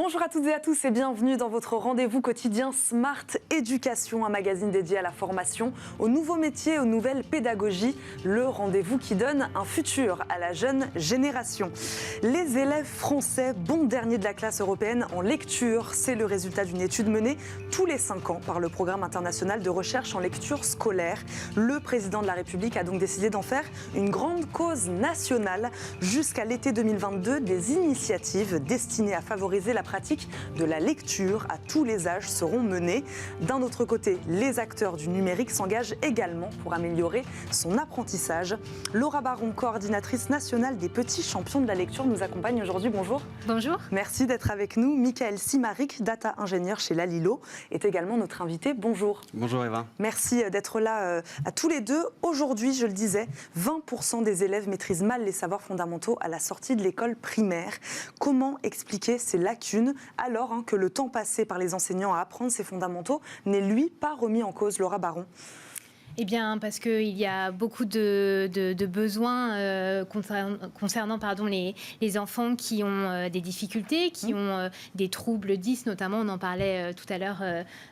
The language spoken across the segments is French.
Bonjour à toutes et à tous et bienvenue dans votre rendez-vous quotidien Smart Éducation, un magazine dédié à la formation, aux nouveaux métiers, aux nouvelles pédagogies, le rendez-vous qui donne un futur à la jeune génération. Les élèves français, bons derniers de la classe européenne en lecture, c'est le résultat d'une étude menée tous les 5 ans par le Programme international de recherche en lecture scolaire. Le président de la République a donc décidé d'en faire une grande cause nationale. Jusqu'à l'été 2022, des initiatives destinées à favoriser la pratique de la lecture à tous les âges seront menées. D'un autre côté, les acteurs du numérique s'engagent également pour améliorer son apprentissage. Laura Baron, coordinatrice nationale des petits champions de la lecture, nous accompagne aujourd'hui. Bonjour. Bonjour. Merci d'être avec nous. Michael Simaric, data ingénieur chez Lalilo, est également notre invité. Bonjour. Bonjour Eva. Merci d'être là à tous les deux. Aujourd'hui, je le disais, 20% des élèves maîtrisent mal les savoirs fondamentaux à la sortie de l'école primaire. Comment expliquer ces lacunes alors que le temps passé par les enseignants à apprendre ces fondamentaux n'est lui pas remis en cause, Laura Baron? Eh bien, parce qu'il y a beaucoup de besoins concernant les enfants qui ont des difficultés, qui ont des troubles 10 notamment, on en parlait tout à l'heure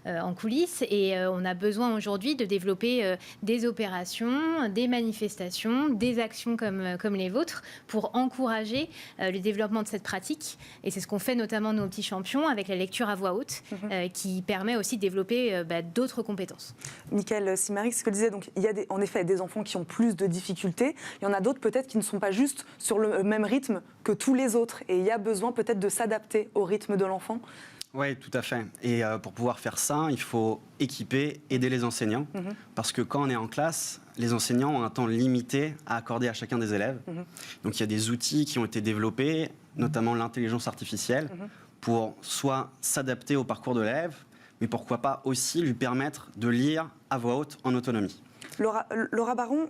en coulisses, et on a besoin aujourd'hui de développer des opérations, des manifestations, des actions comme les vôtres pour encourager le développement de cette pratique. Et c'est ce qu'on fait notamment nos petits champions avec la lecture à voix haute, qui permet aussi de développer d'autres compétences. Michael Simaric, ce que disait, donc il y a en effet des enfants qui ont plus de difficultés, il y en a d'autres peut-être qui ne sont pas juste sur le même rythme que tous les autres, et il y a besoin peut-être de s'adapter au rythme de l'enfant. Oui, tout à fait. Et pour pouvoir faire ça, il faut équiper, aider les enseignants, parce que quand on est en classe, les enseignants ont un temps limité à accorder à chacun des élèves. Donc il y a des outils qui ont été développés, notamment l'intelligence artificielle, pour soit s'adapter au parcours de l'élève, mais pourquoi pas aussi lui permettre de lire à voix haute en autonomie. Laura Baron,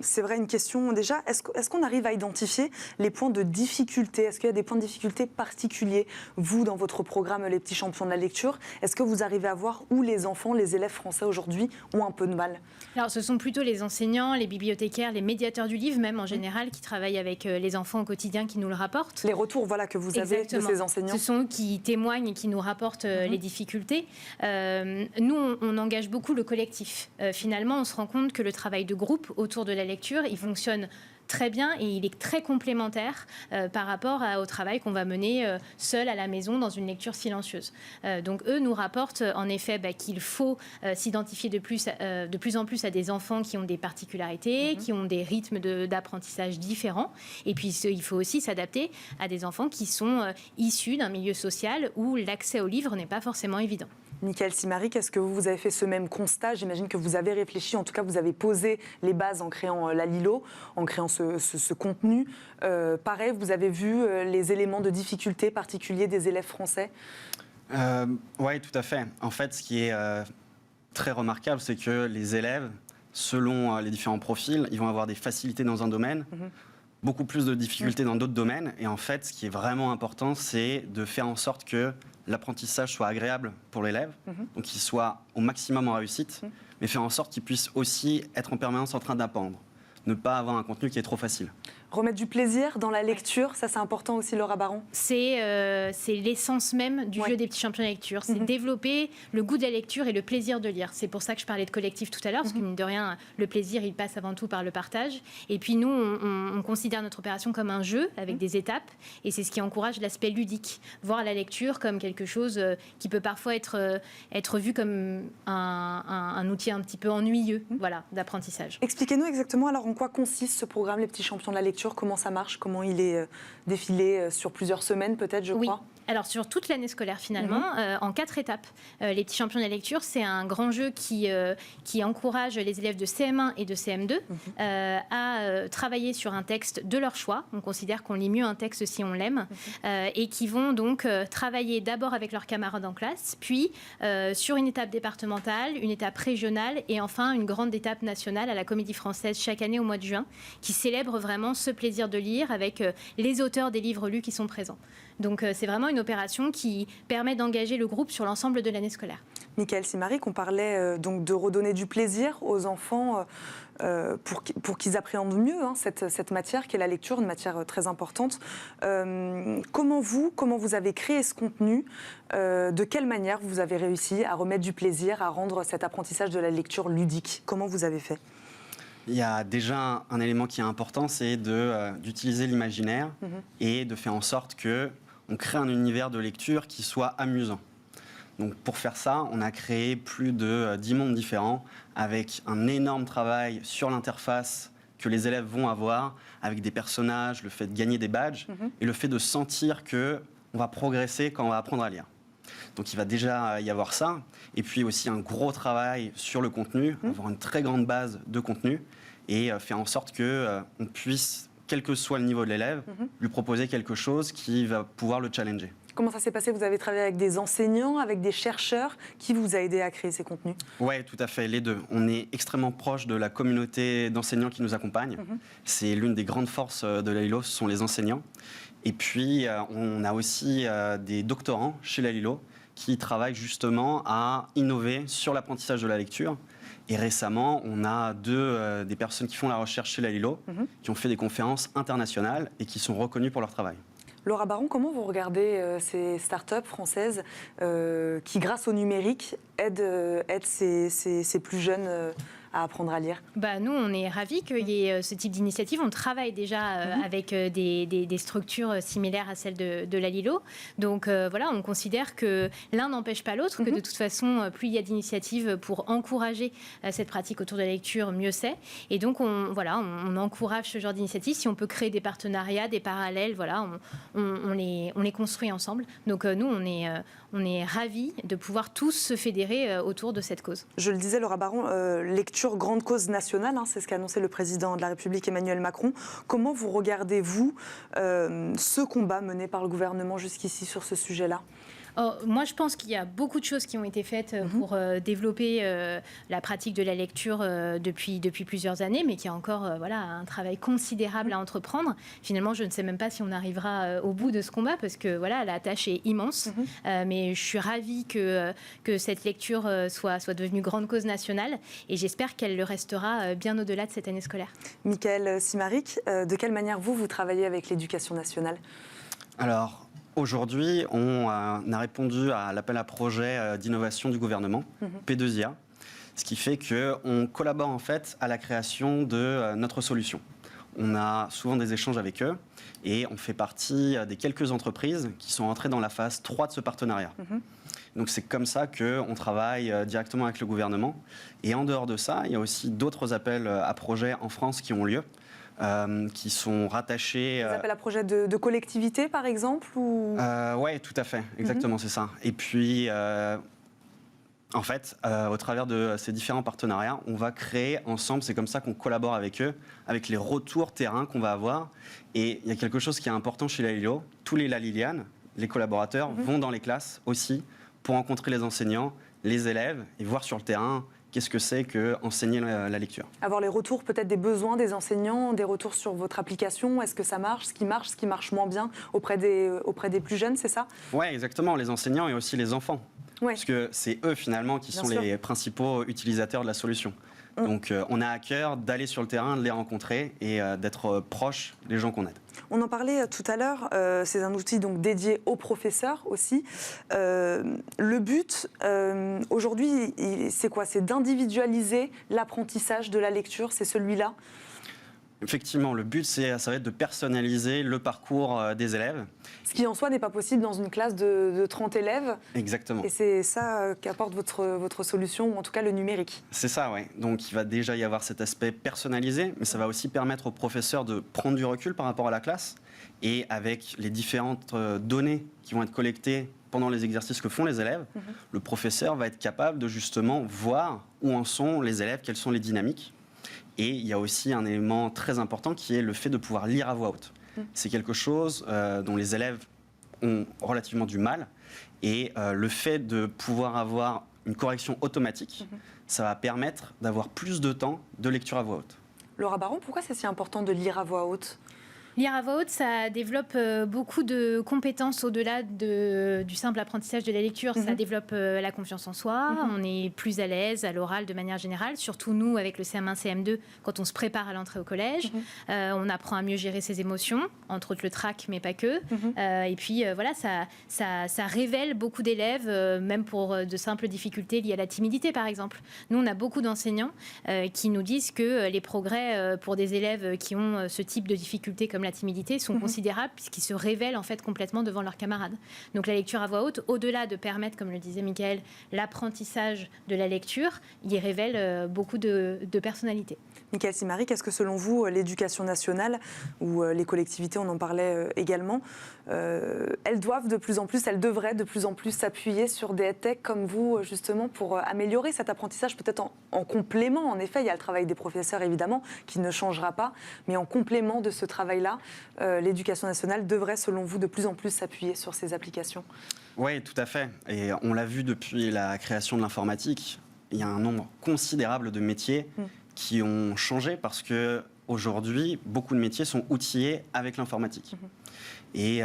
c'est vrai, une question déjà. Est-ce qu'on arrive à identifier les points de difficulté? Est-ce qu'il y a des points de difficulté particuliers, vous, dans votre programme Les Petits Champions de la Lecture? Est-ce que vous arrivez à voir où les enfants, les élèves français aujourd'hui ont un peu de mal? Alors, ce sont plutôt les enseignants, les bibliothécaires, les médiateurs du livre, même en général, qui travaillent avec les enfants au quotidien, qui nous le rapportent. Les retours que vous avez de ces enseignants. Ce sont eux qui témoignent et qui nous rapportent les difficultés. Nous, on engage beaucoup le collectif. Finalement, on se rend compte que le travail de groupe autour de la lecture, il fonctionne très bien et il est très complémentaire par rapport au travail qu'on va mener seul à la maison dans une lecture silencieuse. Donc eux nous rapportent en effet qu'il faut s'identifier de plus en plus à des enfants qui ont des particularités, qui ont des rythmes d'apprentissage différents, et puis il faut aussi s'adapter à des enfants qui sont issus d'un milieu social où l'accès au livre n'est pas forcément évident. Michael Simaric, est-ce que vous avez fait ce même constat? J'imagine que vous avez réfléchi, en tout cas vous avez posé les bases en créant Lalilo, en créant ce contenu. Pareil, vous avez vu les éléments de difficulté particuliers des élèves français? Oui, tout à fait. En fait, ce qui est très remarquable, c'est que les élèves, selon les différents profils, ils vont avoir des facilités dans un domaine, beaucoup plus de difficultés dans d'autres domaines. Et en fait, ce qui est vraiment important, c'est de faire en sorte que l'apprentissage soit agréable pour l'élève, donc qu'il soit au maximum en réussite, mais faire en sorte qu'il puisse aussi être en permanence en train d'apprendre, ne pas avoir un contenu qui est trop facile. Remettre du plaisir dans la lecture, ça c'est important aussi, Laura Baron. C'est l'essence même du jeu des petits champions de lecture. C'est développer le goût de la lecture et le plaisir de lire. C'est pour ça que je parlais de collectif tout à l'heure, parce que mine de rien, le plaisir, il passe avant tout par le partage. Et puis nous, on considère notre opération comme un jeu avec des étapes, et c'est ce qui encourage l'aspect ludique. Voir la lecture comme quelque chose qui peut parfois être vu comme un outil un petit peu ennuyeux, d'apprentissage. Expliquez-nous exactement alors en quoi consiste ce programme Les Petits Champions de la Lecture. Comment ça marche? Comment il est défilé sur plusieurs semaines peut-être, je crois? Alors sur toute l'année scolaire finalement, en 4 étapes. Les Petits Champions de la Lecture, c'est un grand jeu qui encourage les élèves de CM1 et de CM2 à travailler sur un texte de leur choix. On considère qu'on lit mieux un texte si on l'aime, et qui vont donc travailler d'abord avec leurs camarades en classe, puis sur une étape départementale, une étape régionale et enfin une grande étape nationale à la Comédie Française chaque année au mois de juin, qui célèbre vraiment ce plaisir de lire avec les auteurs des livres lus qui sont présents. Donc c'est vraiment une opération qui permet d'engager le groupe sur l'ensemble de l'année scolaire. Michael Simaric, on parlait donc de redonner du plaisir aux enfants pour qu'ils appréhendent mieux cette matière qu'est la lecture, une matière très importante. Comment vous avez créé ce contenu? De quelle manière vous avez réussi à remettre du plaisir, à rendre cet apprentissage de la lecture ludique? Comment vous avez fait? Il y a déjà un élément qui est important, c'est d'utiliser l'imaginaire et de faire en sorte qu'on crée un univers de lecture qui soit amusant. Donc pour faire ça, on a créé plus de 10 mondes différents avec un énorme travail sur l'interface que les élèves vont avoir avec des personnages, le fait de gagner des badges et le fait de sentir qu'on va progresser quand on va apprendre à lire. Donc il va déjà y avoir ça. Et puis aussi un gros travail sur le contenu, avoir une très grande base de contenu et faire en sorte qu'on puisse, quel que soit le niveau de l'élève, lui proposer quelque chose qui va pouvoir le challenger. Comment ça s'est passé? Vous avez travaillé avec des enseignants, avec des chercheurs. Qui vous a aidé à créer ces contenus? Oui, tout à fait, les deux. On est extrêmement proche de la communauté d'enseignants qui nous accompagnent. C'est l'une des grandes forces de la LILO, ce sont les enseignants. Et puis, on a aussi des doctorants chez la LILO qui travaillent justement à innover sur l'apprentissage de la lecture. Et récemment, on a des personnes qui font la recherche chez la LILO, qui ont fait des conférences internationales et qui sont reconnues pour leur travail. Laura Baron, comment vous regardez ces startups françaises qui, grâce au numérique, aident ces plus jeunes à apprendre à lire? Nous, on est ravis qu'il y ait ce type d'initiative. On travaille déjà avec des structures similaires à celles de la LILO. Donc voilà, on considère que l'un n'empêche pas l'autre, que de toute façon, plus il y a d'initiatives pour encourager cette pratique autour de la lecture, mieux c'est. Et donc, on encourage ce genre d'initiative. Si on peut créer des partenariats, des parallèles, voilà, on les construit ensemble. Donc nous, on est ravis de pouvoir tous se fédérer autour de cette cause. Je le disais, Laura Baron, lecture grande cause nationale, c'est ce qu'a annoncé le président de la République Emmanuel Macron. Comment vous regardez-vous ce combat mené par le gouvernement jusqu'ici sur ce sujet-là? Moi, je pense qu'il y a beaucoup de choses qui ont été faites pour développer la pratique de la lecture depuis plusieurs années, mais qu'il y a encore un travail considérable à entreprendre. Finalement, je ne sais même pas si on arrivera au bout de ce combat, parce que la tâche est immense. Mais je suis ravie que cette lecture soit devenue grande cause nationale, et j'espère qu'elle le restera bien au-delà de cette année scolaire. Michael Simaric, de quelle manière vous travaillez avec l'éducation nationale? Alors, aujourd'hui, on a répondu à l'appel à projet d'innovation du gouvernement, P2IA, ce qui fait qu'on collabore en fait à la création de notre solution. On a souvent des échanges avec eux et on fait partie des quelques entreprises qui sont entrées dans la phase 3 de ce partenariat. Donc c'est comme ça qu'on travaille directement avec le gouvernement. Et en dehors de ça, il y a aussi d'autres appels à projets en France qui ont lieu. Qui sont rattachés... Des appels à projets de collectivités, par exemple ou... Oui, tout à fait, exactement, c'est ça. Et puis, en fait, au travers de ces différents partenariats, on va créer ensemble, c'est comme ça qu'on collabore avec eux, avec les retours terrain qu'on va avoir. Et il y a quelque chose qui est important chez la LILO, tous les Lalilianes, les collaborateurs, vont dans les classes aussi pour rencontrer les enseignants, les élèves, et voir sur le terrain... Qu'est-ce que c'est qu'enseigner la lecture? Avoir les retours peut-être des besoins des enseignants, des retours sur votre application. Est-ce que ça marche, ce qui marche moins bien auprès des plus jeunes, c'est ça? Oui, exactement, les enseignants et aussi les enfants. Ouais. Parce que c'est eux finalement qui sont les principaux utilisateurs de la solution. Donc on a à cœur d'aller sur le terrain, de les rencontrer et d'être proche des gens qu'on aide. On en parlait tout à l'heure, c'est un outil donc dédié aux professeurs aussi. Le but aujourd'hui, c'est quoi? C'est d'individualiser l'apprentissage de la lecture, c'est celui-là? Effectivement, le but, ça va être de personnaliser le parcours des élèves. Ce qui en soi n'est pas possible dans une classe de 30 élèves. Exactement. Et c'est ça qu'apporte votre solution, ou en tout cas le numérique. C'est ça, oui. Donc il va déjà y avoir cet aspect personnalisé, mais ça va aussi permettre aux professeurs de prendre du recul par rapport à la classe. Et avec les différentes données qui vont être collectées pendant les exercices que font les élèves, le professeur va être capable de justement voir où en sont les élèves, quelles sont les dynamiques. Et il y a aussi un élément très important qui est le fait de pouvoir lire à voix haute. C'est quelque chose dont les élèves ont relativement du mal. Et le fait de pouvoir avoir une correction automatique, ça va permettre d'avoir plus de temps de lecture à voix haute. Laura Baron, pourquoi c'est si important de lire à voix haute? Lire à voix haute, ça développe beaucoup de compétences au-delà du simple apprentissage de la lecture. Ça développe la confiance en soi, on est plus à l'aise à l'oral de manière générale, surtout nous avec le CM1, CM2, quand on se prépare à l'entrée au collège. On apprend à mieux gérer ses émotions, entre autres le trac, mais pas que. Et puis voilà, ça révèle beaucoup d'élèves, même pour de simples difficultés liées à la timidité par exemple. Nous, on a beaucoup d'enseignants qui nous disent que les progrès pour des élèves qui ont ce type de difficultés comme la timidité sont considérables puisqu'ils se révèlent en fait complètement devant leurs camarades. Donc la lecture à voix haute, au-delà de permettre, comme le disait Mickaël, l'apprentissage de la lecture, il y révèle beaucoup de personnalité. Mickaël Simaric, est-ce que selon vous, l'éducation nationale ou les collectivités, on en parlait également, elles devraient de plus en plus s'appuyer sur des EdTech comme vous, justement, pour améliorer cet apprentissage, peut-être en complément. En effet, il y a le travail des professeurs, évidemment, qui ne changera pas, mais en complément de ce travail-là, l'éducation nationale devrait, selon vous, de plus en plus s'appuyer sur ces applications. Oui, tout à fait. Et on l'a vu depuis la création de l'informatique, il y a un nombre considérable de métiers qui ont changé parce que aujourd'hui, beaucoup de métiers sont outillés avec l'informatique. Et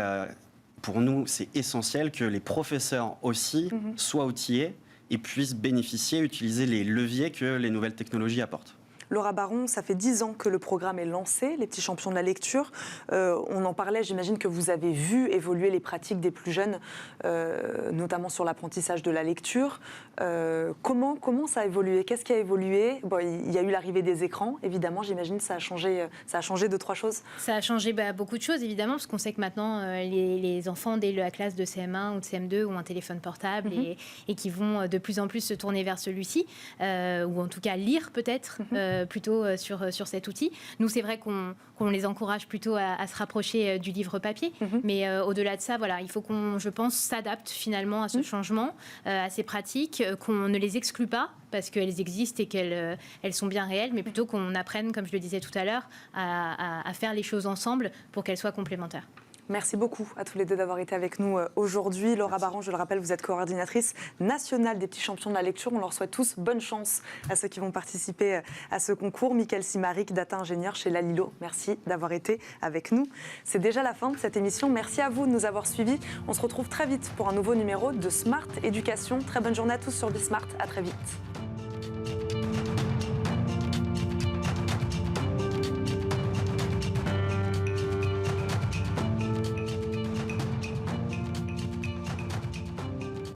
pour nous, c'est essentiel que les professeurs aussi soient outillés et puissent bénéficier, utiliser les leviers que les nouvelles technologies apportent. Laura Baron, ça fait 10 ans que le programme est lancé, les petits champions de la lecture. On en parlait, j'imagine que vous avez vu évoluer les pratiques des plus jeunes, notamment sur l'apprentissage de la lecture. Comment ça a évolué? Qu'est-ce qui a évolué? Bon, il y a eu l'arrivée des écrans, évidemment, j'imagine que ça a changé 2-3 choses. Ça a changé beaucoup de choses, évidemment, parce qu'on sait que maintenant, les enfants, dès la classe de CM1 ou de CM2, ont un téléphone portable et qui vont de plus en plus se tourner vers celui-ci, ou en tout cas lire peut-être, plutôt sur cet outil. Nous, c'est vrai qu'on les encourage plutôt à se rapprocher du livre papier, mais au-delà de ça, voilà, il faut qu'on, je pense, s'adapte finalement à ce changement, à ces pratiques, qu'on ne les exclue pas, parce qu'elles existent et qu'elles sont bien réelles, mais plutôt qu'on apprenne, comme je le disais tout à l'heure, à faire les choses ensemble pour qu'elles soient complémentaires. Merci beaucoup à tous les deux d'avoir été avec nous aujourd'hui. Laura Baron, je le rappelle, vous êtes coordinatrice nationale des petits champions de la lecture. On leur souhaite tous bonne chance à ceux qui vont participer à ce concours. Mickaël Simaric, data ingénieur chez Lalilo, merci d'avoir été avec nous. C'est déjà la fin de cette émission. Merci à vous de nous avoir suivis. On se retrouve très vite pour un nouveau numéro de Smart Éducation. Très bonne journée à tous sur Bismart. À très vite.